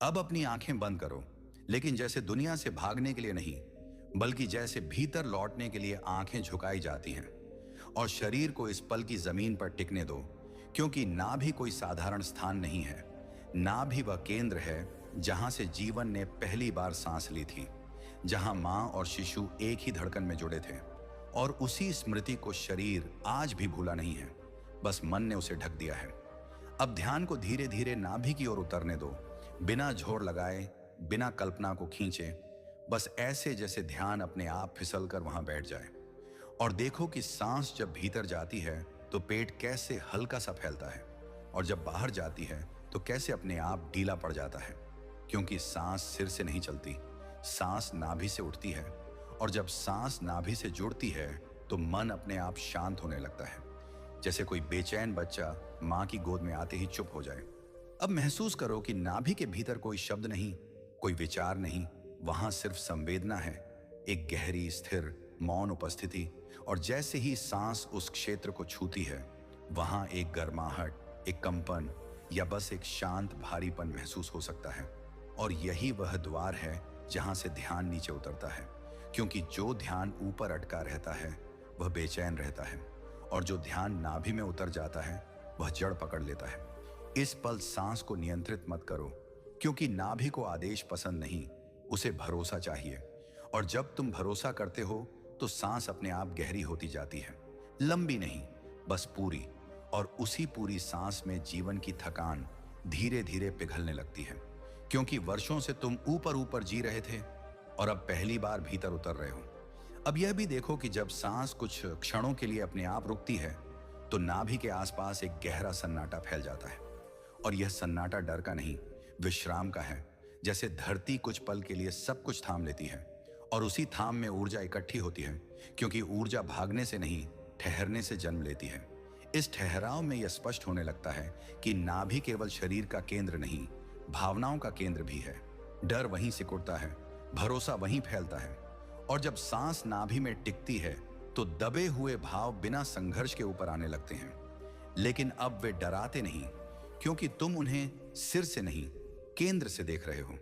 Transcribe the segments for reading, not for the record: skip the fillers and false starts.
अब अपनी आंखें बंद करो, लेकिन जैसे दुनिया से भागने के लिए नहीं, बल्कि जैसे भीतर लौटने के लिए आंखें झुकाई जाती हैं। और शरीर को इस पल की जमीन पर टिकने दो, क्योंकि ना भी कोई साधारण स्थान नहीं है, ना भी वह केंद्र है जहां से जीवन ने पहली बार सांस ली थी, जहां मां और शिशु एक ही धड़कन में जुड़े थे। और उसी स्मृति को शरीर आज भी भूला नहीं है, बस मन ने उसे ढक दिया है। अब ध्यान को धीरे धीरे नाभि की ओर उतरने दो, बिना जोर लगाए, बिना कल्पना को खींचे, बस ऐसे जैसे ध्यान अपने आप फिसल कर वहां बैठ जाए। और देखो कि सांस जब भीतर जाती है तो पेट कैसे हल्का सा फैलता है, और जब बाहर जाती है तो कैसे अपने आप ढीला पड़ जाता है। क्योंकि सांस सिर से नहीं चलती, सांस नाभि से उठती है। और जब सांस नाभि से जुड़ती है तो मन अपने आप शांत होने लगता है, जैसे कोई बेचैन बच्चा मां की गोद में आते ही चुप हो जाए। अब महसूस करो कि नाभि के भीतर कोई शब्द नहीं, कोई विचार नहीं, वहां सिर्फ संवेदना है, एक गहरी स्थिर मौन उपस्थिति। और जैसे ही सांस उस क्षेत्र को छूती है, वहां एक गर्माहट, एक कंपन, या बस एक शांत भारीपन महसूस हो सकता है। और यही वह द्वार है जहां से ध्यान नीचे उतरता है, क्योंकि जो ध्यान ऊपर अटका रहता है वह बेचैन रहता है, और जो ध्यान नाभि में उतर जाता है वह जड़ पकड़ लेता है। इस पल सांस को नियंत्रित मत करो, क्योंकि नाभि को आदेश पसंद नहीं, उसे भरोसा चाहिए। और जब तुम भरोसा करते हो तो सांस अपने आप गहरी होती जाती है, लंबी नहीं, बस पूरी। और उसी पूरी सांस में जीवन की थकान धीरे धीरे पिघलने लगती है, क्योंकि वर्षों से तुम ऊपर ऊपर जी रहे थे और अब पहली बार भीतर उतर रहे हो। अब यह भी देखो कि जब सांस कुछ क्षणों के लिए अपने आप रुकती है तो नाभि के आसपास एक गहरा सन्नाटा फैल जाता है। और यह सन्नाटा डर का नहीं, विश्राम का है। जैसे धरती कुछ पल के लिए सब कुछ थाम लेती है, और उसी थाम में ऊर्जा इकट्ठी होती है, क्योंकि ऊर्जा भागने से नहीं, ठहरने से जन्म लेती है। इस ठहराव में यह स्पष्ट होने लगता है कि नाभि केवल शरीर का केंद्र नहीं, भावनाओं का केंद्र भी है। डर वहीं सिकुड़ता है, भरोसा वहीं फैलता है। और जब सांस नाभि में टिकती है तो दबे हुए भाव बिना संघर्ष के ऊपर आने लगते हैं। लेकिन अब वे डराते नहीं, क्योंकि तुम उन्हें सिर से नहीं, केंद्र से देख रहे हो।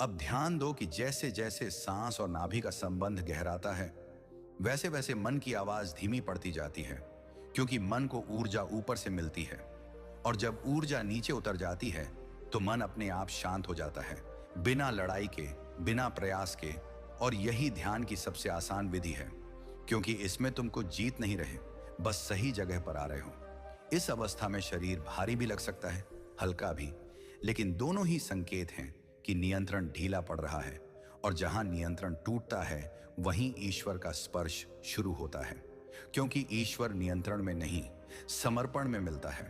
अब ध्यान दो कि जैसे जैसे सांस और नाभि का संबंध गहराता है, वैसे वैसे मन की आवाज धीमी पड़ती जाती है, क्योंकि मन को ऊर्जा ऊपर से मिलती है। और जब ऊर्जा नीचे उतर जाती है तो मन अपने आप शांत हो जाता है, बिना लड़ाई के, बिना प्रयास के। और यही ध्यान की सबसे आसान विधि है, क्योंकि इसमें तुम कुछ जीत नहीं रहे, बस सही जगह पर आ रहे हो। इस अवस्था में शरीर भारी भी लग सकता है, हल्का भी, लेकिन दोनों ही संकेत हैं कि नियंत्रण ढीला पड़ रहा है। और जहां नियंत्रण टूटता है वहीं ईश्वर का स्पर्श शुरू होता है, क्योंकि ईश्वर नियंत्रण में नहीं, समर्पण में मिलता है।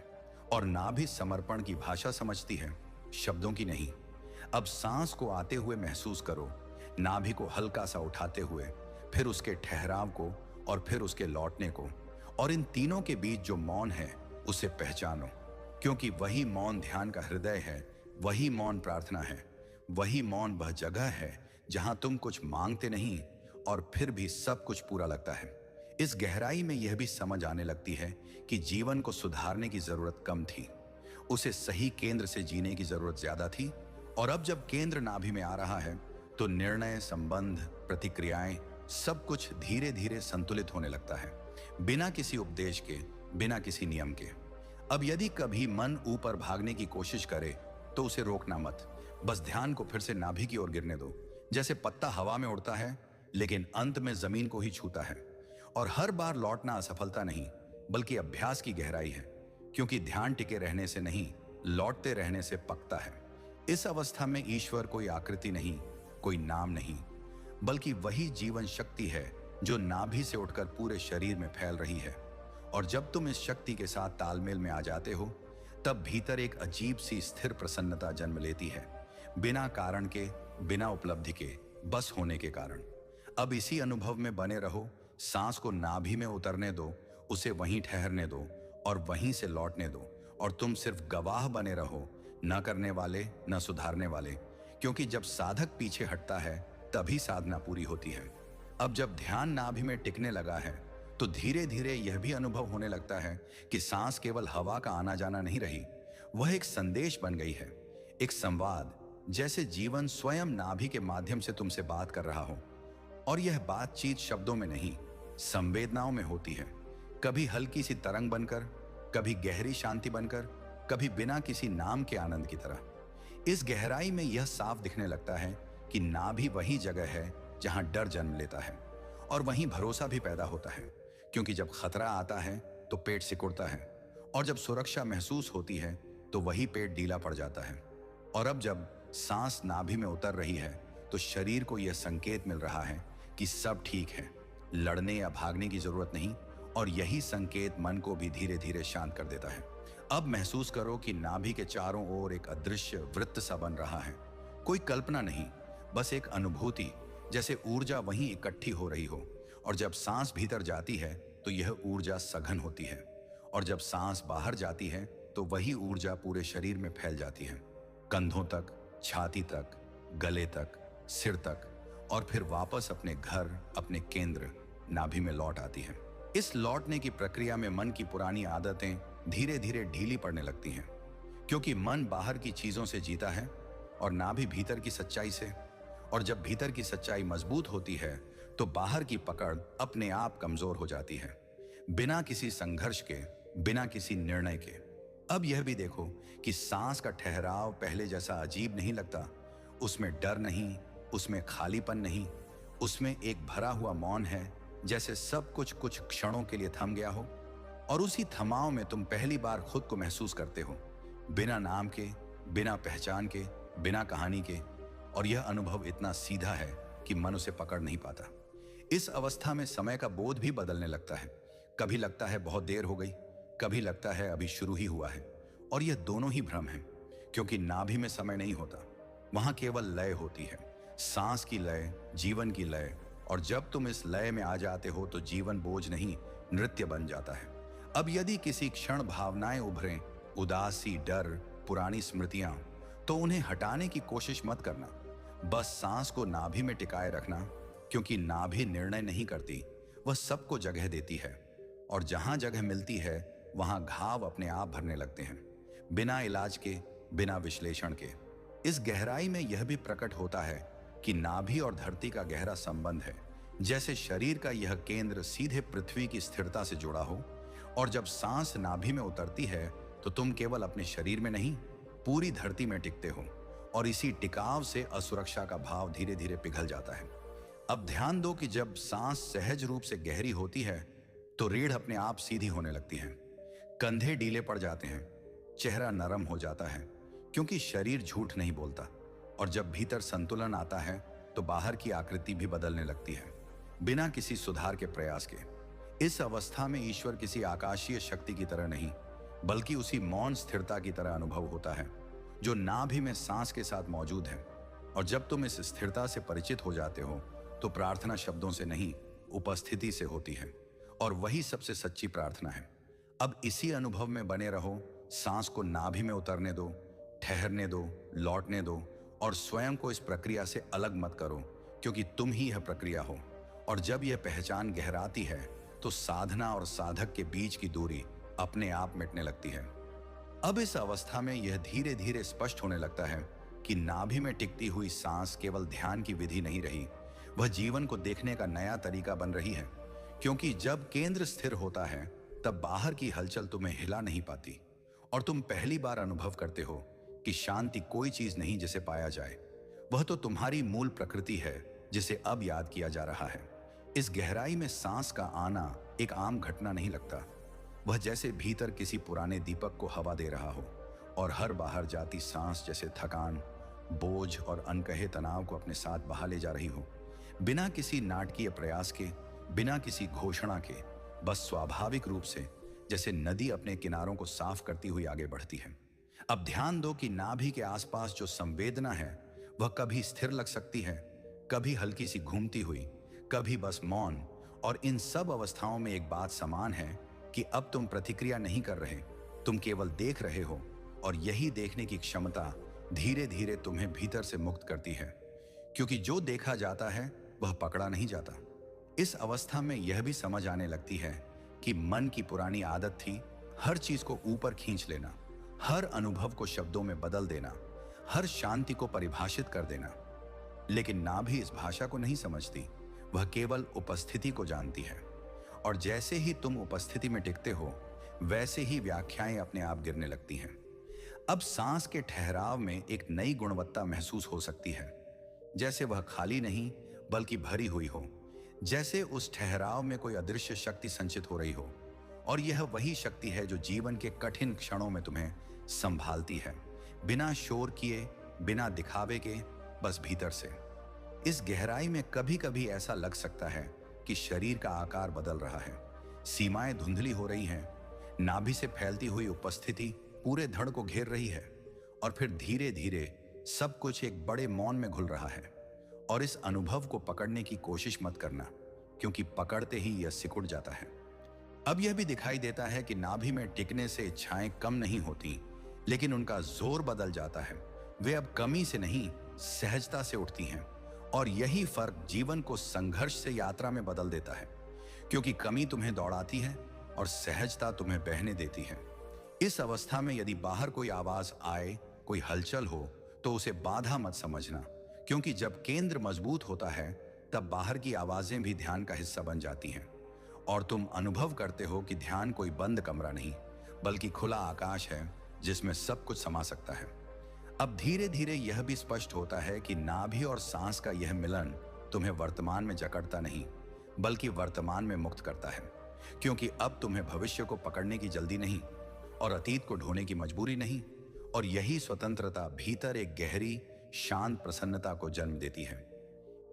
और नाभि समर्पण की भाषा समझती है, शब्दों की नहीं। अब सांस को आते हुए महसूस करो, नाभि को हल्का सा उठाते हुए, फिर उसके ठहराव को, और फिर उसके लौटने को। और इन तीनों के बीच जो मौन है उसे पहचानो, क्योंकि वही मौन ध्यान का हृदय है, वही मौन प्रार्थना है, वही मौन वह जगह है जहां तुम कुछ मांगते नहीं और फिर भी सब कुछ पूरा लगता है। इस गहराई में यह भी समझ आने लगती है कि जीवन को सुधारने की जरूरत कम थी, उसे सही केंद्र से जीने की जरूरत ज्यादा थी। और अब जब केंद्र नाभि में आ रहा है तो निर्णय, संबंध, प्रतिक्रियाएं, सब कुछ धीरे धीरे संतुलित होने लगता है, बिना किसी उपदेश के, बिना किसी नियम के। अब यदि कभी मन ऊपर भागने की कोशिश करे तो उसे रोकना मत, बस ध्यान को फिर से नाभि की ओर गिरने दो। जैसे पत्ता हवा में उड़ता है लेकिन अंत में जमीन को ही छूता है। और हर बार लौटना असफलता नहीं, बल्कि अभ्यास की गहराई है, क्योंकि ध्यान टिके रहने से नहीं, लौटते रहने से पकता है। इस अवस्था में ईश्वर कोई आकृति नहीं, कोई नाम नहीं, बल्कि वही जीवन शक्ति है जो नाभि से उठकर पूरे शरीर में फैल रही है। और जब तुम इस शक्ति के साथ तालमेल में आ जाते हो, तब भीतर एक अजीब सी स्थिर प्रसन्नता जन्म लेती है, बिना कारण के, बिना उपलब्धि के, बस होने के कारण। अब इसी अनुभव में बने रहो, सांस को नाभि में उतरने दो, उसे वहीं ठहरने दो और वहीं से लौटने दो। और तुम सिर्फ गवाह बने रहो, न करने वाले, न सुधारने वाले, क्योंकि जब साधक पीछे हटता है तभी साधना पूरी होती है। अब जब ध्यान नाभि में टिकने लगा है तो धीरे धीरे यह भी अनुभव होने लगता है कि सांस केवल हवा का आना जाना नहीं रही, वह एक संदेश बन गई है, एक संवाद, जैसे जीवन स्वयं नाभि के माध्यम से तुमसे बात कर रहा हो। और यह बातचीत शब्दों में नहीं, संवेदनाओं में होती है। कभी हल्की सी तरंग बनकर, कभी गहरी शांति बनकर, कभी बिना किसी नाम के आनंद की तरह। इस गहराई में यह साफ दिखने लगता है कि नाभि वही जगह है जहां डर जन्म लेता है और वहीं भरोसा भी पैदा होता है। क्योंकि जब खतरा आता है तो पेट सिकुड़ता है, और जब सुरक्षा महसूस होती है तो वही पेट ढीला पड़ जाता है। और अब जब सांस नाभि में उतर रही है तो शरीर को यह संकेत मिल रहा है कि सब ठीक है, लड़ने या भागने की जरूरत नहीं। और यही संकेत मन को भी धीरे धीरे शांत कर देता है। अब महसूस करो कि नाभि के चारों ओर एक अदृश्य वृत्त सा बन रहा है। कोई कल्पना नहीं, बस एक अनुभूति, जैसे ऊर्जा वहीं इकट्ठी हो रही हो। और जब सांस भीतर जाती है तो यह ऊर्जा सघन होती है, और जब सांस बाहर जाती है तो वही ऊर्जा पूरे शरीर में फैल जाती है, कंधों तक, छाती तक, गले तक, सिर तक, और फिर वापस अपने घर, अपने केंद्र नाभि में लौट आती है। इस लौटने की प्रक्रिया में मन की पुरानी आदतें धीरे धीरे ढीली पड़ने लगती हैं, क्योंकि मन बाहर की चीजों से जीता है और नाभि भीतर की सच्चाई से। और जब भीतर की सच्चाई मजबूत होती है तो बाहर की पकड़ अपने आप कमजोर हो जाती है, बिना किसी संघर्ष के, बिना किसी निर्णय के। अब यह भी देखो कि सांस का ठहराव पहले जैसा अजीब नहीं लगता। उसमें डर नहीं, उसमें खालीपन नहीं, उसमें एक भरा हुआ मौन है, जैसे सब कुछ कुछ क्षणों के लिए थम गया हो। और उसी थमाव में तुम पहली बार खुद को महसूस करते हो, बिना नाम के, बिना पहचान के, बिना कहानी के। और यह अनुभव इतना सीधा है कि मन उसे पकड़ नहीं पाता। इस अवस्था में समय का बोध भी बदलने लगता है। कभी लगता है बहुत देर हो गई, कभी लगता है अभी शुरू ही हुआ है। और यह दोनों ही भ्रम है, क्योंकि नाभि में समय नहीं होता, वहां केवल लय होती है, सांस की लय, जीवन की लय। और जब तुम इस लय में आ जाते हो तो जीवन बोझ नहीं, नृत्य बन जाता है। अब यदि किसी क्षण भावनाएं उभरें, उदासी, डर, पुरानी स्मृतियां, तो उन्हें हटाने की कोशिश मत करना। बस सांस को नाभि में टिकाए रखना, क्योंकि नाभि निर्णय नहीं करती, वह सबको जगह देती है। और जहां जगह मिलती है वहां घाव अपने आप भरने लगते हैं, बिना इलाज के, बिना विश्लेषण के। इस गहराई में यह भी प्रकट होता है कि नाभि और धरती का गहरा संबंध है। जैसे शरीर का यह केंद्र सीधे पृथ्वी की स्थिरता से जुड़ा हो। और जब सांस नाभि में उतरती है तो तुम केवल अपने शरीर में नहीं, पूरी धरती में टिकते हो। और इसी टिकाव से असुरक्षा का भाव धीरे धीरे पिघल जाता है। अब ध्यान दो कि जब सांस सहज रूप से गहरी होती है तो रीढ़ अपने आप सीधी होने लगती है, कंधे ढीले पड़ जाते हैं, चेहरा नरम हो जाता है, क्योंकि शरीर झूठ नहीं बोलता। और जब भीतर संतुलन आता है तो बाहर की आकृति भी बदलने लगती है, बिना किसी सुधार के प्रयास के। इस अवस्था में ईश्वर किसी आकाशीय शक्ति की तरह नहीं, बल्कि उसी मौन स्थिरता की तरह अनुभव होता है जो नाभि में सांस के साथ मौजूद है। और जब तुम इस स्थिरता से परिचित हो जाते हो तो प्रार्थना शब्दों से नहीं, उपस्थिति से होती है। और वही सबसे सच्ची प्रार्थना है। अब इसी अनुभव में बने रहो, सांस को नाभि में उतरने दो, ठहरने दो, लौटने दो। और स्वयं को इस प्रक्रिया से अलग मत करो, क्योंकि तुम ही यह प्रक्रिया हो। और जब यह पहचान गहराती है तो साधना और साधक के बीच की दूरी अपने आप मिटने लगती है। अब इस अवस्था में यह धीरे धीरे स्पष्ट होने लगता है कि नाभि में टिकती हुई सांस केवल ध्यान की विधि नहीं रही, वह जीवन को देखने का नया तरीका बन रही है। क्योंकि जब केंद्र स्थिर होता है तब बाहर की हलचल तुम्हें हिला नहीं पाती, और तुम पहली बार अनुभव करते हो कि शांति कोई चीज नहीं जिसे पाया जाए, वह तो तुम्हारी मूल प्रकृति है जिसे अब याद किया जा रहा है। इस गहराई में सांस का आना एक आम घटना नहीं लगता, वह जैसे भीतर किसी पुराने दीपक को हवा दे रहा हो, और हर बाहर जाती सांस जैसे थकान, बोझ और अनकहे तनाव को अपने साथ बहा ले जा रही हो, बिना किसी नाटकीय प्रयास के, बिना किसी घोषणा के, बस स्वाभाविक रूप से, जैसे नदी अपने किनारों को साफ करती हुई आगे बढ़ती है। अब ध्यान दो कि नाभि के आसपास जो संवेदना है वह कभी स्थिर लग सकती है, कभी हल्की सी घूमती हुई, कभी बस मौन। और इन सब अवस्थाओं में एक बात समान है कि अब तुम प्रतिक्रिया नहीं कर रहे, तुम केवल देख रहे हो। और यही देखने की क्षमता धीरे धीरे तुम्हें भीतर से मुक्त करती है, क्योंकि जो देखा जाता है वह पकड़ा नहीं जाता। इस अवस्था में यह भी समझ आने लगती है कि मन की पुरानी आदत थी हर चीज को ऊपर खींच लेना, हर अनुभव को शब्दों में बदल देना, हर शांति को परिभाषित कर देना। लेकिन नाभि इस भाषा को नहीं समझती, वह केवल उपस्थिति को जानती है। और जैसे ही तुम उपस्थिति में टिकते हो, वैसे ही व्याख्याएं अपने आप गिरने लगती हैं। अब सांस के ठहराव में एक नई गुणवत्ता महसूस हो सकती है, जैसे वह खाली नहीं बल्कि भरी हुई हो, जैसे उस ठहराव में कोई अदृश्य शक्ति संचित हो रही हो। और यह वही शक्ति है जो जीवन के कठिन क्षणों में तुम्हें संभालती है, बिना शोर किए, बिना दिखावे के, बस भीतर से। इस गहराई में कभी कभी ऐसा लग सकता है कि शरीर का आकार बदल रहा है, सीमाएं धुंधली हो रही हैं, नाभि से फैलती हुई उपस्थिति पूरे धड़ को घेर रही है, और फिर धीरे धीरे सब कुछ एक बड़े मौन में घुल रहा है। और इस अनुभव को पकड़ने की कोशिश मत करना, क्योंकि पकड़ते ही यह सिकुड़ जाता है। अब यह भी दिखाई देता है कि नाभि में टिकने से इच्छाएं कम नहीं होती, लेकिन उनका जोर बदल जाता है। वे अब कमी से नहीं, सहजता से उठती हैं। और यही फर्क जीवन को संघर्ष से यात्रा में बदल देता है, क्योंकि कमी तुम्हें दौड़ाती है और सहजता तुम्हें बहने देती है। इस अवस्था में यदि बाहर कोई आवाज आए, कोई हलचल हो, तो उसे बाधा मत समझना, क्योंकि जब केंद्र मजबूत होता है तब बाहर की आवाजें भी ध्यान का हिस्सा बन जाती हैं। और तुम अनुभव करते हो कि ध्यान कोई बंद कमरा नहीं, बल्कि खुला आकाश है जिसमें सब कुछ समा सकता है। अब धीरे धीरे यह भी स्पष्ट होता है कि नाभि और सांस का यह मिलन तुम्हें वर्तमान में जकड़ता नहीं, बल्कि वर्तमान में मुक्त करता है, क्योंकि अब तुम्हें भविष्य को पकड़ने की जल्दी नहीं और अतीत को ढोने की मजबूरी नहीं। और यही स्वतंत्रता भीतर एक गहरी शांत प्रसन्नता को जन्म देती है।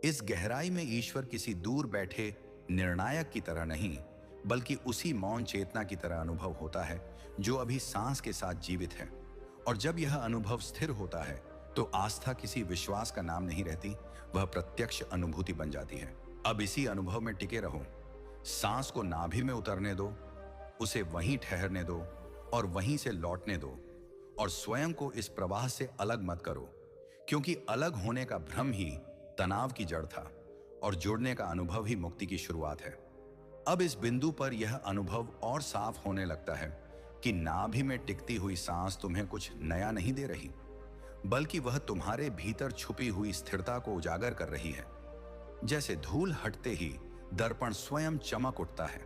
इस गहराई में ईश्वर किसी दूर बैठे निर्णायक की तरह नहीं, बल्कि उसी मौन चेतना की तरह अनुभव होता है जो अभी सांस के साथ जीवित है। और जब यह अनुभव स्थिर होता है तो आस्था किसी विश्वास का नाम नहीं रहती, वह प्रत्यक्ष अनुभूति बन जाती है। अब इसी अनुभव में टिके रहो, सांस को नाभि में उतरने दो, उसे वहीं ठहरने दो और वहीं से लौटने दो। और स्वयं को इस प्रवाह से अलग मत करो, क्योंकि अलग होने का भ्रम ही तनाव की जड़ था और जुड़ने का अनुभव ही मुक्ति की शुरुआत है। अब इस बिंदु पर यह अनुभव और साफ होने लगता है कि नाभि में टिकती हुई सांस तुम्हें कुछ नया नहीं दे रही, बल्कि वह तुम्हारे भीतर छुपी हुई स्थिरता को उजागर कर रही है। जैसे धूल हटते ही दर्पण स्वयं चमक उठता है,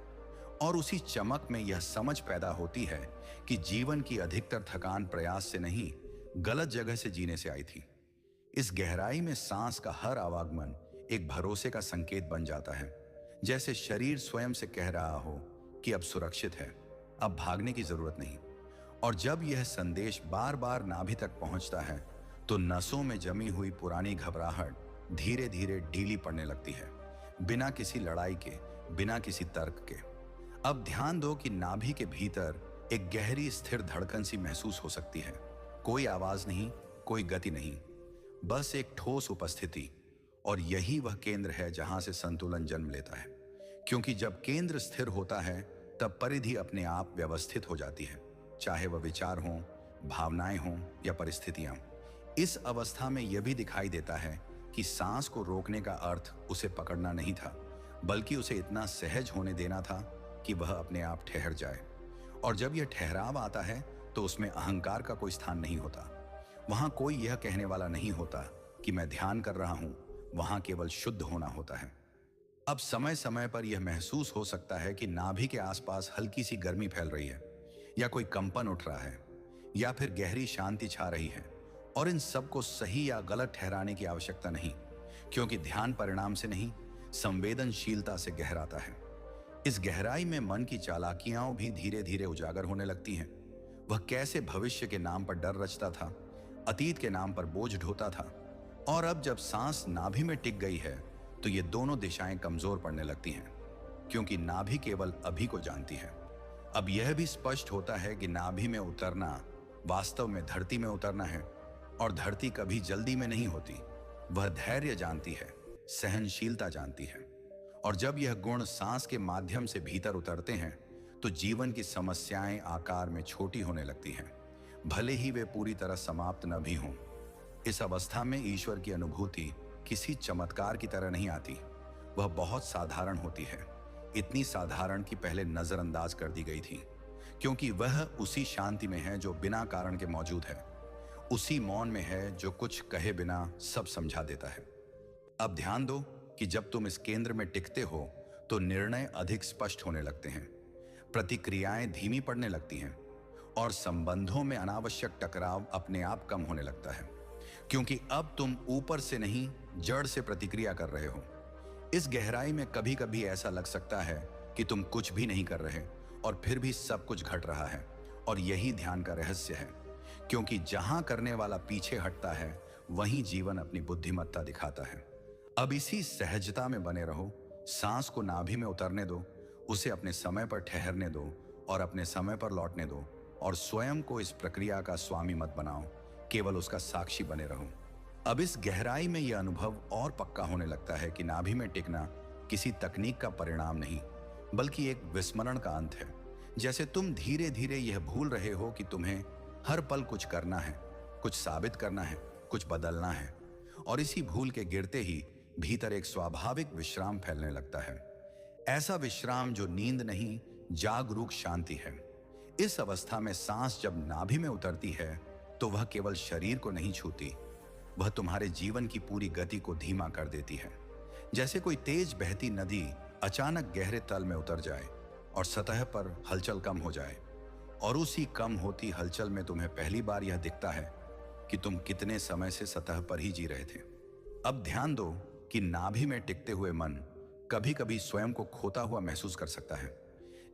और उसी चमक में यह समझ पैदा होती है कि जीवन की अधिकतर थकान प्रयास से नहीं, गलत जगह से जीने से आई थी। इस गहराई में सांस का हर आवागमन एक भरोसे का संकेत बन जाता है, जैसे शरीर स्वयं से कह रहा हो कि अब सुरक्षित है, अब भागने की जरूरत नहीं। और जब यह संदेश बार बार नाभि तक पहुंचता है तो नसों में जमी हुई पुरानी घबराहट धीरे धीरे ढीली पड़ने लगती है, बिना किसी लड़ाई के, बिना किसी तर्क के। अब ध्यान दो कि नाभि के भीतर एक गहरी स्थिर धड़कन सी महसूस हो सकती है। कोई आवाज नहीं, कोई गति नहीं, बस एक ठोस उपस्थिति। और यही वह केंद्र है जहां से संतुलन जन्म लेता है, क्योंकि जब केंद्र स्थिर होता है तब परिधि अपने आप व्यवस्थित हो जाती है, चाहे वह विचार हों, भावनाएं हों या परिस्थितियां। इस अवस्था में यह भी दिखाई देता है कि सांस को रोकने का अर्थ उसे पकड़ना नहीं था, बल्कि उसे इतना सहज होने देना था कि वह अपने आप ठहर जाए। और जब यह ठहराव आता है तो उसमें अहंकार का कोई स्थान नहीं होता। वहां कोई यह कहने वाला नहीं होता कि मैं ध्यान कर रहा हूं, वहां केवल शुद्ध होना होता है। अब समय समय पर यह महसूस हो सकता है कि नाभि के आसपास हल्की सी गर्मी फैल रही है, या कोई कंपन उठ रहा है, या फिर गहरी शांति छा रही है। और इन सब को सही या गलत ठहराने की आवश्यकता नहीं, क्योंकि ध्यान परिणाम से नहीं, संवेदनशीलता से गहराता है। इस गहराई में मन की चालाकियां भी धीरे धीरे उजागर होने लगती हैं। वह कैसे भविष्य के नाम पर डर रचता था, अतीत के नाम पर बोझ ढोता था, और अब जब सांस नाभि में टिक गई है तो ये दोनों दिशाएं कमजोर पड़ने लगती हैं, क्योंकि नाभि केवल अभी को जानती है। अब यह भी स्पष्ट होता है कि नाभि में उतरना वास्तव में धरती में उतरना है, और धरती कभी जल्दी में नहीं होती। वह धैर्य जानती है, सहनशीलता जानती है। और जब यह गुण सांस के माध्यम से भीतर उतरते हैं तो जीवन की समस्याएं आकार में छोटी होने लगती हैं, भले ही वे पूरी तरह समाप्त न भी हों। इस अवस्था में ईश्वर की अनुभूति किसी चमत्कार की तरह नहीं आती, वह बहुत साधारण होती है, इतनी साधारण कि पहले नजरअंदाज कर दी गई थी, क्योंकि वह उसी शांति में है जो बिना कारण के मौजूद है, उसी मौन में है जो कुछ कहे बिना सब समझा देता है। अब ध्यान दो कि जब तुम इस केंद्र में टिकते हो तो निर्णय अधिक स्पष्ट होने लगते हैं, प्रतिक्रियाएं धीमी पड़ने लगती हैं और संबंधों में अनावश्यक टकराव अपने आप कम होने लगता है, क्योंकि अब तुम ऊपर से नहीं जड़ से प्रतिक्रिया कर रहे हो। इस गहराई में कभी कभी ऐसा लग सकता है कि तुम कुछ भी नहीं कर रहे और फिर भी सब कुछ घट रहा है, और यही ध्यान का रहस्य है, क्योंकि जहां करने वाला पीछे हटता है वहीं जीवन अपनी बुद्धिमत्ता दिखाता है। अब इसी सहजता में बने रहो, सांस को नाभि में उतरने दो, उसे अपने समय पर ठहरने दो और अपने समय पर लौटने दो, और स्वयं को इस प्रक्रिया का स्वामी मत बनाओ, केवल उसका साक्षी बने रहो। अब इस गहराई में यह अनुभव और पक्का होने लगता है कि नाभि में टिकना किसी तकनीक का परिणाम नहीं, बल्कि एक विस्मरण का अंत है। जैसे तुम धीरे धीरे यह भूल रहे हो कि तुम्हें हर पल कुछ करना है, कुछ साबित करना है, कुछ बदलना है, और इसी भूल के गिरते ही भीतर एक स्वाभाविक विश्राम फैलने लगता है। ऐसा विश्राम जो नींद नहीं, जागरूक शांति है। इस अवस्था में सांस जब नाभि में उतरती है तो वह केवल शरीर को नहीं छूती, वह तुम्हारे जीवन की पूरी गति को धीमा कर देती है। जैसे कोई तेज बहती नदी अचानक गहरे तल में उतर जाए और सतह पर हलचल कम हो जाए, और उसी कम होती हलचल में तुम्हें पहली बार यह दिखता है कि तुम कितने समय से सतह पर ही जी रहे थे। अब ध्यान दो कि नाभि में टिकते हुए मन कभी कभी स्वयं को खोता हुआ महसूस कर सकता है,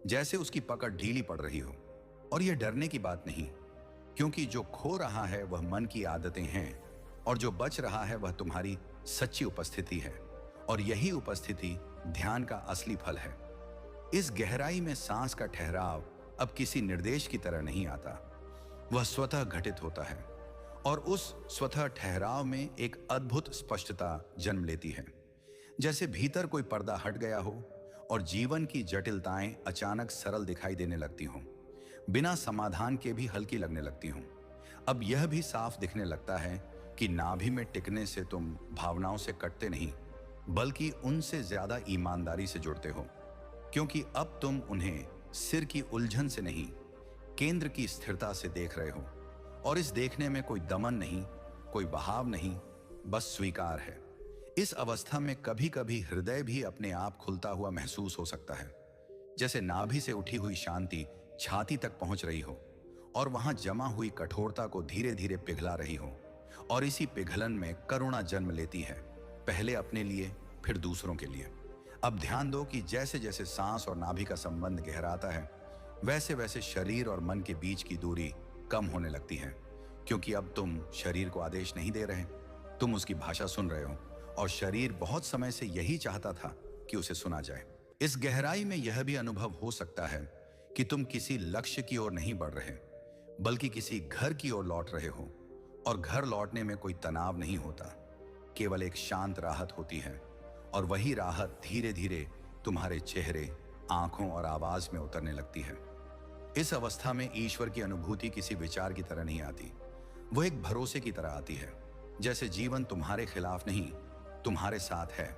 जैसे उसकी पकड़ ढीली पड़ रही हो। और यह डरने की बात नहीं, क्योंकि जो खो रहा है वह मन की आदतें हैं, और जो बच रहा है वह तुम्हारी सच्ची उपस्थिति है, और यही उपस्थिति ध्यान का असली फल है। इस गहराई में सांस का ठहराव अब किसी निर्देश की तरह नहीं आता, वह स्वतः घटित होता है, और उस स्वतः ठहराव में एक अद्भुत स्पष्टता जन्म लेती है। जैसे भीतर कोई पर्दा हट गया हो और जीवन की जटिलताएं अचानक सरल दिखाई देने लगती हों, बिना समाधान के भी हल्की लगने लगती हों। अब यह भी साफ दिखने लगता है कि नाभि में टिकने से तुम भावनाओं से कटते नहीं, बल्कि उनसे ज्यादा ईमानदारी से जुड़ते हो, क्योंकि अब तुम उन्हें सिर की उलझन से नहीं, केंद्र की स्थिरता से देख रहे हो। और इस देखने में कोई दमन नहीं, कोई बहाव नहीं, बस स्वीकार है। इस अवस्था में कभी कभी हृदय भी अपने आप खुलता हुआ महसूस हो सकता है, जैसे नाभि से उठी हुई शांति छाती तक पहुंच रही हो और वहां जमा हुई कठोरता को धीरे धीरे पिघला रही हो, और इसी पिघलन में करुणा जन्म लेती है, पहले अपने लिए फिर दूसरों के लिए। अब ध्यान दो कि जैसे जैसे सांस और नाभि का संबंध गहराता है, वैसे वैसे शरीर और मन के बीच की दूरी कम होने लगती है, क्योंकि अब तुम शरीर को आदेश नहीं दे रहे, तुम उसकी भाषा सुन रहे हो, और शरीर बहुत समय से यही चाहता था कि उसे सुना जाए। इस गहराई में यह भी अनुभव हो सकता है कि तुम किसी लक्ष्य की ओर नहीं बढ़ रहे, बल्कि किसी घर की ओर लौट रहे हो, और घर लौटने में कोई तनाव नहीं होता, केवल एक शांत राहत होती है, और वही राहत धीरे धीरे तुम्हारे चेहरे, आंखों और आवाज में उतरने लगती है। इस अवस्था में ईश्वर की अनुभूति किसी विचार की तरह नहीं आती, वो एक भरोसे की तरह आती है, जैसे जीवन तुम्हारे खिलाफ नहीं, तुम्हारे साथ है।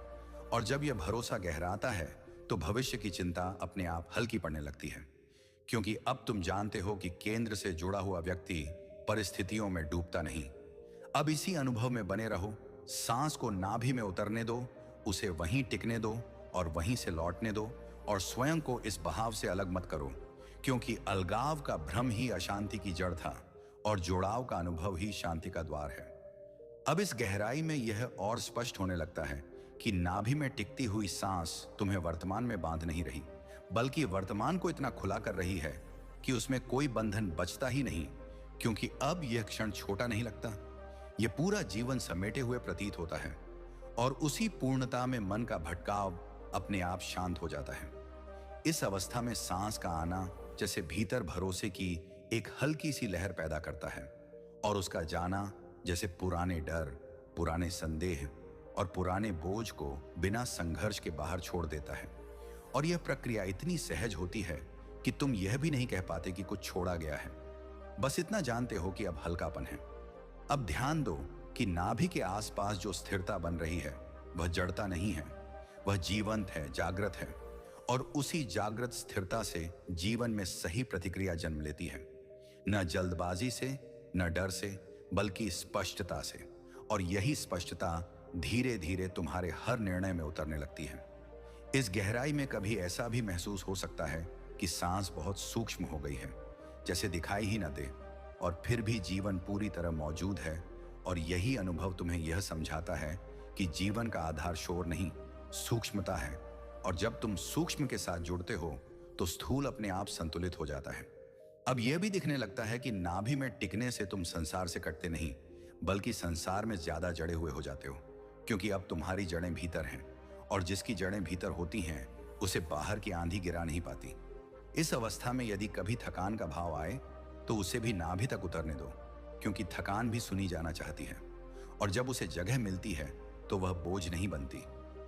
और जब यह भरोसा गहराता है तो भविष्य की चिंता अपने आप हल्की पड़ने लगती है, क्योंकि अब तुम जानते हो कि केंद्र से जुड़ा हुआ व्यक्ति परिस्थितियों में डूबता नहीं। अब इसी अनुभव में बने रहो, सांस को नाभि में उतरने दो, उसे वहीं टिकने दो और वहीं से लौटने दो, और स्वयं को इस बहाव से अलग मत करो, क्योंकि अलगाव का भ्रम ही अशांति की जड़ था और जुड़ाव का अनुभव ही शांति का द्वार है। अब इस गहराई में यह और स्पष्ट होने लगता है कि नाभि में टिकती हुई सांस तुम्हें वर्तमान में बांध नहीं रही, बल्कि वर्तमान को इतना खुला कर रही है कि उसमें कोई बंधन बचता ही नहीं, क्योंकि अब यह क्षण छोटा नहीं लगता, यह पूरा जीवन समेटे हुए प्रतीत होता है, और उसी पूर्णता में मन का भटकाव अपने आप शांत हो जाता है। इस अवस्था में सांस का आना जैसे भीतर भरोसे की एक हल्की सी लहर पैदा करता है, और उसका जाना जैसे पुराने डर, पुराने संदेह और पुराने बोझ को बिना संघर्ष के बाहर छोड़ देता है। और यह प्रक्रिया इतनी सहज होती है कि तुम यह भी नहीं कह पाते कि कुछ छोड़ा गया है, बस इतना जानते हो कि अब हल्कापन है। अब ध्यान दो कि नाभि के आसपास जो स्थिरता बन रही है वह जड़ता नहीं है, वह जीवंत है, जागृत है, और उसी जागृत स्थिरता से जीवन में सही प्रतिक्रिया जन्म लेती है। न जल्दबाजी से, न डर से, बल्कि स्पष्टता से। और यही स्पष्टता धीरे धीरे तुम्हारे हर निर्णय में उतरने लगती है। इस गहराई में कभी ऐसा भी महसूस हो सकता है कि सांस बहुत सूक्ष्म हो गई है, जैसे दिखाई ही न दे, और फिर भी जीवन पूरी तरह मौजूद है। और यही अनुभव तुम्हें यह समझाता है कि जीवन का आधार शोर नहीं, सूक्ष्मता है। और जब तुम सूक्ष्म के साथ जुड़ते हो तो स्थूल अपने आप संतुलित हो जाता है। अब यह भी दिखने लगता है कि नाभि में टिकने से तुम संसार से कटते नहीं, बल्कि संसार में ज्यादा जड़े हुए हो जाते हो, क्योंकि अब तुम्हारी जड़ें भीतर हैं, और जिसकी जड़ें भीतर होती हैं उसे बाहर की आंधी गिरा नहीं पाती। इस अवस्था में यदि कभी थकान का भाव आए तो उसे भी नाभि तक उतरने दो, क्योंकि थकान भी सुनी जाना चाहती है। और जब उसे जगह मिलती है तो वह बोझ नहीं बनती,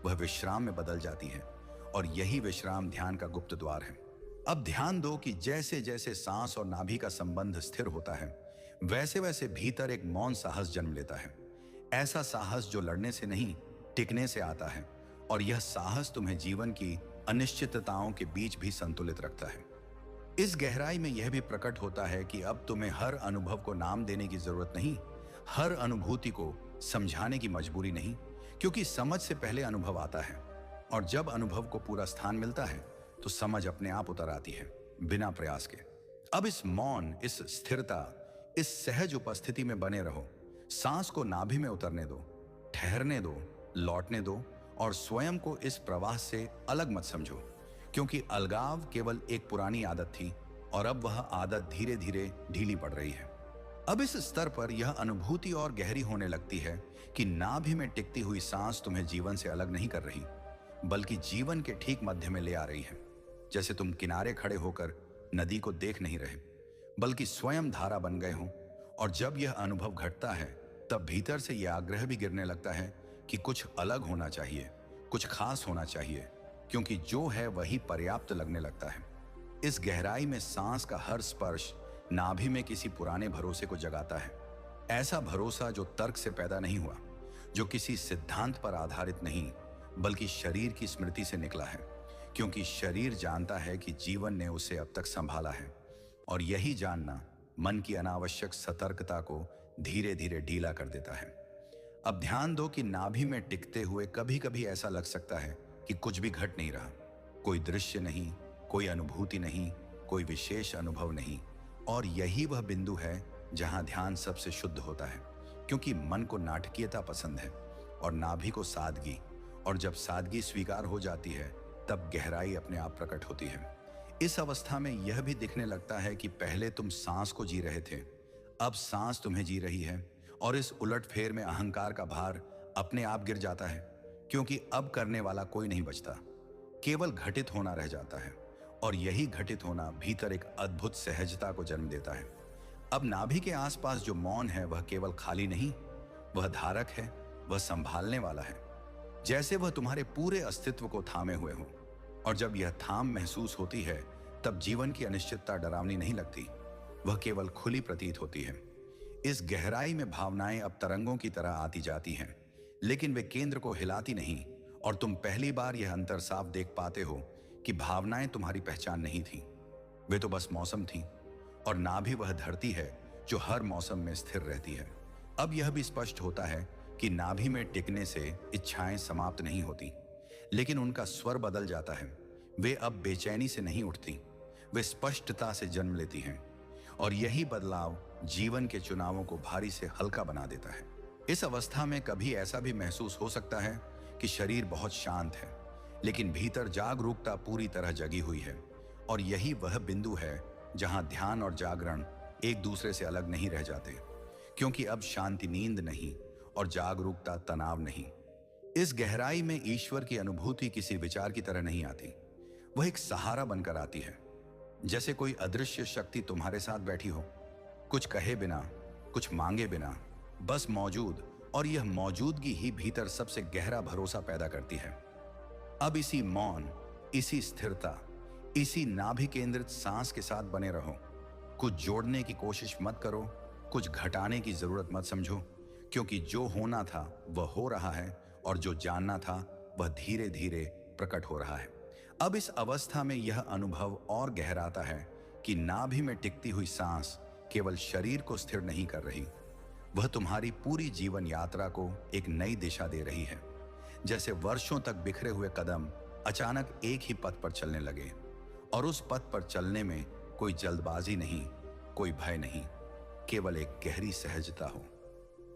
वह विश्राम में बदल जाती है। और यही विश्राम ध्यान का गुप्त द्वार है। अब ध्यान दो कि जैसे जैसे सांस और नाभि का संबंध स्थिर होता है, वैसे वैसे भीतर एक मौन साहस जन्म लेता है। ऐसा साहस जो लड़ने से नहीं, टिकने से आता है। और यह साहस तुम्हें जीवन की अनिश्चितताओं के बीच भी संतुलित रखता है। इस गहराई में यह भी प्रकट होता है कि अब तुम्हें हर अनुभव को नाम देने की जरूरत नहीं, हर अनुभूति को समझाने की मजबूरी नहीं, क्योंकि समझ से पहले अनुभव आता है। और जब अनुभव को पूरा स्थान मिलता है तो समझ अपने आप उतर आती है, बिना प्रयास के। अब इस मौन, इस स्थिरता, इस सहज उपस्थिति में बने रहो। सांस को नाभि में उतरने दो, ठहरने दो, लौटने दो, और स्वयं को इस प्रवाह से अलग मत समझो, क्योंकि अलगाव केवल एक पुरानी आदत थी और अब वह आदत धीरे धीरे ढीली पड़ रही है। अब इस स्तर पर यह अनुभूति और गहरी होने लगती है कि नाभि में टिकती हुई सांस तुम्हें जीवन से अलग नहीं कर रही, बल्कि जीवन के ठीक मध्य में ले आ रही है। जैसे तुम किनारे खड़े होकर नदी को देख नहीं रहे, बल्कि स्वयं धारा बन गए हो। और जब यह अनुभव घटता है तब भीतर से यह आग्रह भी गिरने लगता है कि कुछ अलग होना चाहिए, कुछ खास होना चाहिए, क्योंकि जो है वही पर्याप्त लगने लगता है। इस गहराई में सांस का हर स्पर्श नाभि में किसी पुराने भरोसे को जगाता है। ऐसा भरोसा जो तर्क से पैदा नहीं हुआ, जो किसी सिद्धांत पर आधारित नहीं, बल्कि शरीर की स्मृति से निकला है, क्योंकि शरीर जानता है कि जीवन ने उसे अब तक संभाला है। और यही जानना मन की अनावश्यक सतर्कता को धीरे धीरे ढीला कर देता है। अब ध्यान दो कि नाभि में टिकते हुए कभी कभी ऐसा लग सकता है कि कुछ भी घट नहीं रहा, कोई दृश्य नहीं, कोई अनुभूति नहीं, कोई विशेष अनुभव नहीं। और यही वह बिंदु है जहां ध्यान सबसे शुद्ध होता है, क्योंकि मन को नाटकीयता पसंद है और नाभि को सादगी। और जब सादगी स्वीकार हो जाती है तब गहराई अपने आप प्रकट होती है। इस अवस्था में यह भी दिखने लगता है कि पहले तुम सांस को जी रहे थे, अब सांस तुम्हें जी रही है। और इस उलटफेर में अहंकार का भार अपने आप गिर जाता है, क्योंकि अब करने वाला कोई नहीं बचता, केवल घटित होना रह जाता है। और यही घटित होना भीतर एक अद्भुत सहजता को जन्म देता है। अब नाभि के आसपास जो मौन है वह केवल खाली नहीं, वह धारक है, वह संभालने वाला है, जैसे वह तुम्हारे पूरे अस्तित्व को थामे हुए हो। और जब यह थाम महसूस होती है तब जीवन की अनिश्चितता डरावनी नहीं लगती, वह केवल खुली प्रतीत होती है। इस गहराई में भावनाएं अब तरंगों की तरह आती जाती हैं, लेकिन वे केंद्र को हिलाती नहीं। और तुम पहली बार यह अंतर साफ देख पाते हो कि भावनाएं तुम्हारी पहचान नहीं थीं, वे तो बस मौसम थीं। और नाभि वह धरती है जो हर मौसम में स्थिर रहती है। अब यह भी स्पष्ट होता है कि नाभि में टिकने से इच्छाएं समाप्त नहीं होती, लेकिन उनका स्वर बदल जाता है। वे अब बेचैनी से नहीं उठती, वे स्पष्टता से जन्म लेती हैं। और यही बदलाव जीवन के चुनावों को भारी से हल्का बना देता है। इस अवस्था में कभी ऐसा भी महसूस हो सकता है कि शरीर बहुत शांत है, लेकिन भीतर जागरूकता पूरी तरह जगी हुई है। और यही वह बिंदु है जहां ध्यान और जागरण एक दूसरे से अलग नहीं रह जाते, क्योंकि अब शांति नींद नहीं और जागरूकता तनाव नहीं। इस गहराई में ईश्वर की अनुभूति किसी विचार की तरह नहीं आती, वह एक सहारा बनकर आती है। जैसे कोई अदृश्य शक्ति तुम्हारे साथ बैठी हो, कुछ कहे बिना, कुछ मांगे बिना, बस मौजूद। और यह मौजूदगी ही भीतर सबसे गहरा भरोसा पैदा करती है। अब इसी मौन, इसी स्थिरता, इसी नाभि केंद्रित सांस के साथ बने रहो। कुछ जोड़ने की कोशिश मत करो, कुछ घटाने की जरूरत मत समझो, क्योंकि जो होना था वह हो रहा है और जो जानना था वह धीरे धीरे प्रकट हो रहा है। अब इस अवस्था में यह अनुभव और गहराता है कि नाभि में टिकती हुई सांस केवल शरीर को स्थिर नहीं कर रही, वह तुम्हारी पूरी जीवन यात्रा को एक नई दिशा दे रही है। जैसे वर्षों तक बिखरे हुए कदम अचानक एक ही पथ पर चलने लगे, और उस पथ पर चलने में कोई जल्दबाजी नहीं, कोई भय नहीं, केवल एक गहरी सहजता हो।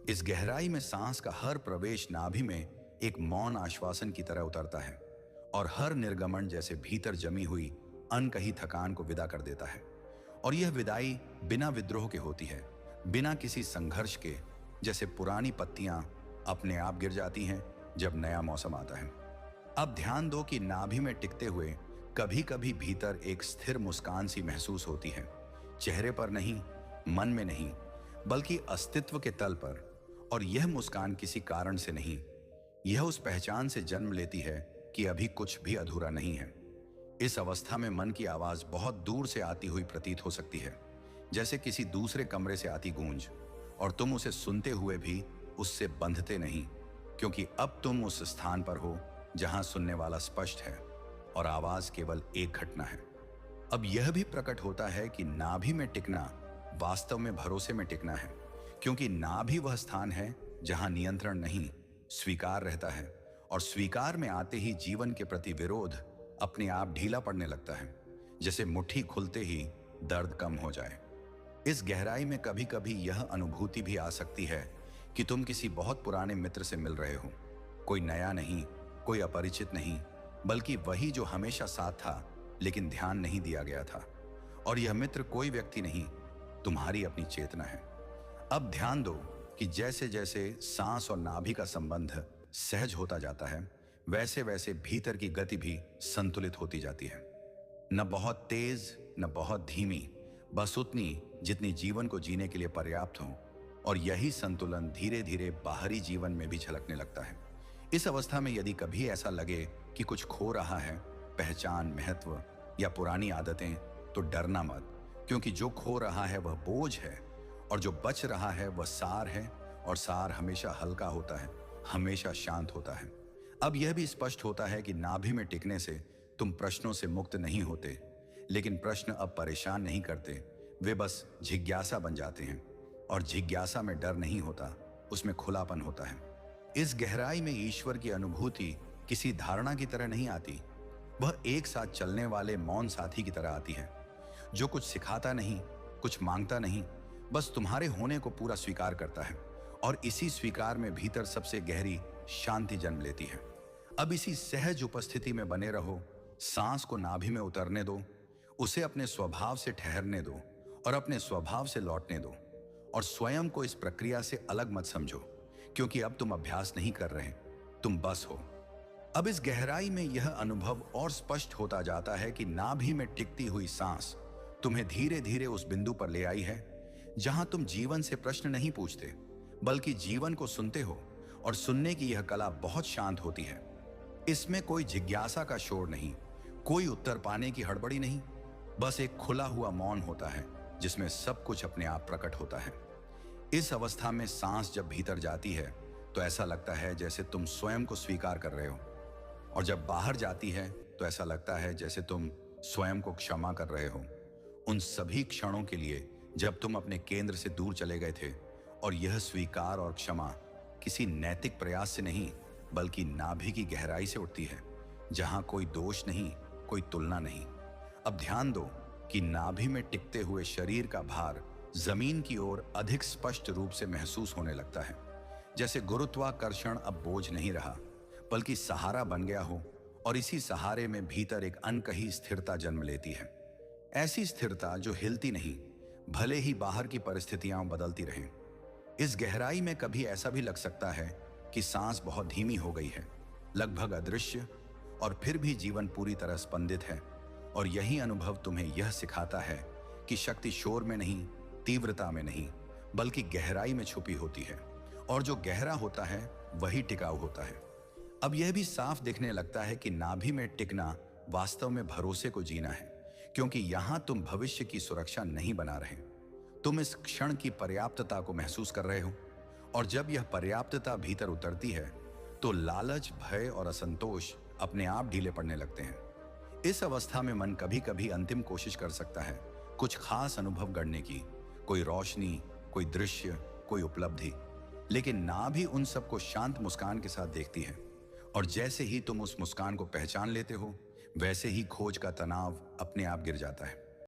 इस गहराई में सांस का हर प्रवेश नाभि में एक मौन आश्वासन की तरह उतरता है, और हर निर्गमन जैसे भीतर जमी हुई अनकही थकान को विदा कर देता है। और यह विदाई बिना विद्रोह के होती है, बिना किसी संघर्ष के, जैसे पुरानी पत्तियां अपने आप गिर जाती हैं जब नया मौसम आता है। अब ध्यान दो कि नाभि में टिकते हुए कभी कभी भीतर एक स्थिर मुस्कान सी महसूस होती है, चेहरे पर नहीं, मन में नहीं, बल्कि अस्तित्व के तल पर। और यह मुस्कान किसी कारण से नहीं, यह उस पहचान से जन्म लेती है कि अभी कुछ भी अधूरा नहीं है। इस अवस्था में मन की आवाज बहुत दूर से आती हुई प्रतीत हो सकती है, जैसे किसी दूसरे कमरे से आती गूंज, और तुम उसे सुनते हुए भी उससे बंधते नहीं, क्योंकि अब तुम उस स्थान पर हो जहां सुनने वाला स्पष्ट है और आवाज केवल एक घटना है। अब यह भी प्रकट होता है कि नाभि में टिकना वास्तव में भरोसे में टिकना है, क्योंकि नाभि वह स्थान है जहां नियंत्रण नहीं, स्वीकार रहता है, और स्वीकार में आते ही जीवन के प्रति विरोध अपने आप ढीला पड़ने लगता है, जैसे मुट्ठी खुलते ही दर्द कम हो जाए। इस गहराई में कभी कभी यह अनुभूति भी आ सकती है कि तुम किसी बहुत पुराने मित्र से मिल रहे हो, कोई नया नहीं, कोई अपरिचित नहीं, बल्कि वही जो हमेशा साथ था लेकिन ध्यान नहीं दिया गया था। और यह मित्र कोई व्यक्ति नहीं, तुम्हारी अपनी चेतना है। अब ध्यान दो कि जैसे जैसे सांस और नाभि का संबंध सहज होता जाता है, वैसे वैसे भीतर की गति भी संतुलित होती जाती है। न बहुत तेज, न बहुत धीमी, बस उतनी जितनी जीवन को जीने के लिए पर्याप्त हो। और यही संतुलन धीरे धीरे बाहरी जीवन में भी झलकने लगता है। इस अवस्था में यदि कभी ऐसा लगे कि कुछ खो रहा है, पहचान, महत्व या पुरानी आदतें, तो डरना मत, क्योंकि जो खो रहा है वह बोझ है, और जो बच रहा है वह सार है। और सार हमेशा हल्का होता है, हमेशा शांत होता है। अब यह भी स्पष्ट होता है कि नाभि में टिकने से तुम प्रश्नों से मुक्त नहीं होते, लेकिन प्रश्न अब परेशान नहीं करते, वे बस जिज्ञासा बन जाते हैं। और जिज्ञासा में डर नहीं होता, उसमें खुलापन होता है। इस गहराई में ईश्वर की अनुभूति किसी धारणा की तरह नहीं आती, वह एक साथ चलने वाले मौन साथी की तरह आती है, जो कुछ सिखाता नहीं, कुछ मांगता नहीं, बस तुम्हारे होने को पूरा स्वीकार करता है। और इसी स्वीकार में भीतर सबसे गहरी शांति जन्म लेती है। अब इसी सहज उपस्थिति में बने रहो, सांस को नाभि में उतरने दो, उसे अपने स्वभाव से ठहरने दो और अपने स्वभाव से लौटने दो। और स्वयं को इस प्रक्रिया से अलग मत समझो, क्योंकि अब तुम अभ्यास नहीं कर रहे, तुम बस हो। अब इस गहराई में यह अनुभव और स्पष्ट होता जाता है कि नाभि में टिकती हुई सांस तुम्हें धीरे धीरे उस बिंदु पर ले आई है जहां तुम जीवन से प्रश्न नहीं पूछते, बल्कि जीवन को सुनते हो। और सुनने की यह कला बहुत शांत होती है। इसमें कोई जिज्ञासा का शोर नहीं, कोई उत्तर पाने की हड़बड़ी नहीं, बस एक खुला हुआ मौन होता है जिसमें सब कुछ अपने आप प्रकट होता है। इस अवस्था में सांस जब भीतर जाती है तो ऐसा लगता है जैसे तुम स्वयं को स्वीकार कर रहे हो, और जब बाहर जाती है तो ऐसा लगता है जैसे तुम स्वयं को क्षमा कर रहे हो, उन सभी क्षणों के लिए जब तुम अपने केंद्र से दूर चले गए थे। और यह स्वीकार और क्षमा किसी नैतिक प्रयास से नहीं, बल्कि नाभि की गहराई से उठती है, जहां कोई दोष नहीं, कोई तुलना नहीं। अब ध्यान दो कि नाभि में टिकते हुए शरीर का भार जमीन की ओर अधिक स्पष्ट रूप से महसूस होने लगता है, जैसे गुरुत्वाकर्षण अब बोझ नहीं रहा, बल्कि सहारा बन गया हो। और इसी सहारे में भीतर एक अनकही स्थिरता जन्म लेती है, ऐसी स्थिरता जो हिलती नहीं, भले ही बाहर की परिस्थितियां बदलती रहें। इस गहराई में कभी ऐसा भी लग सकता है कि सांस बहुत धीमी हो गई है, लगभग अदृश्य, और फिर भी जीवन पूरी तरह स्पंदित है। और यही अनुभव तुम्हें यह सिखाता है कि शक्ति शोर में नहीं, तीव्रता में नहीं, बल्कि गहराई में छुपी होती है। और जो गहरा होता है वही टिकाऊ होता है। अब यह भी साफ दिखने लगता है कि नाभि में टिकना वास्तव में भरोसे को जीना है, क्योंकि यहां तुम भविष्य की सुरक्षा नहीं बना रहे, तुम इस क्षण की पर्याप्तता को महसूस कर रहे हो। और जब यह पर्याप्तता भीतर उतरती है तो लालच, भय और असंतोष अपने आप ढीले पड़ने लगते हैं। इस अवस्था में मन कभी कभी अंतिम कोशिश कर सकता है कुछ खास अनुभव गढ़ने की, कोई रोशनी, कोई दृश्य कोई उपलब्धि, लेकिन ना भी उन सबको शांत मुस्कान के साथ देखती है। और जैसे ही तुम उस मुस्कान को पहचान लेते हो, वैसे ही खोज का तनाव अपने आप गिर जाता है।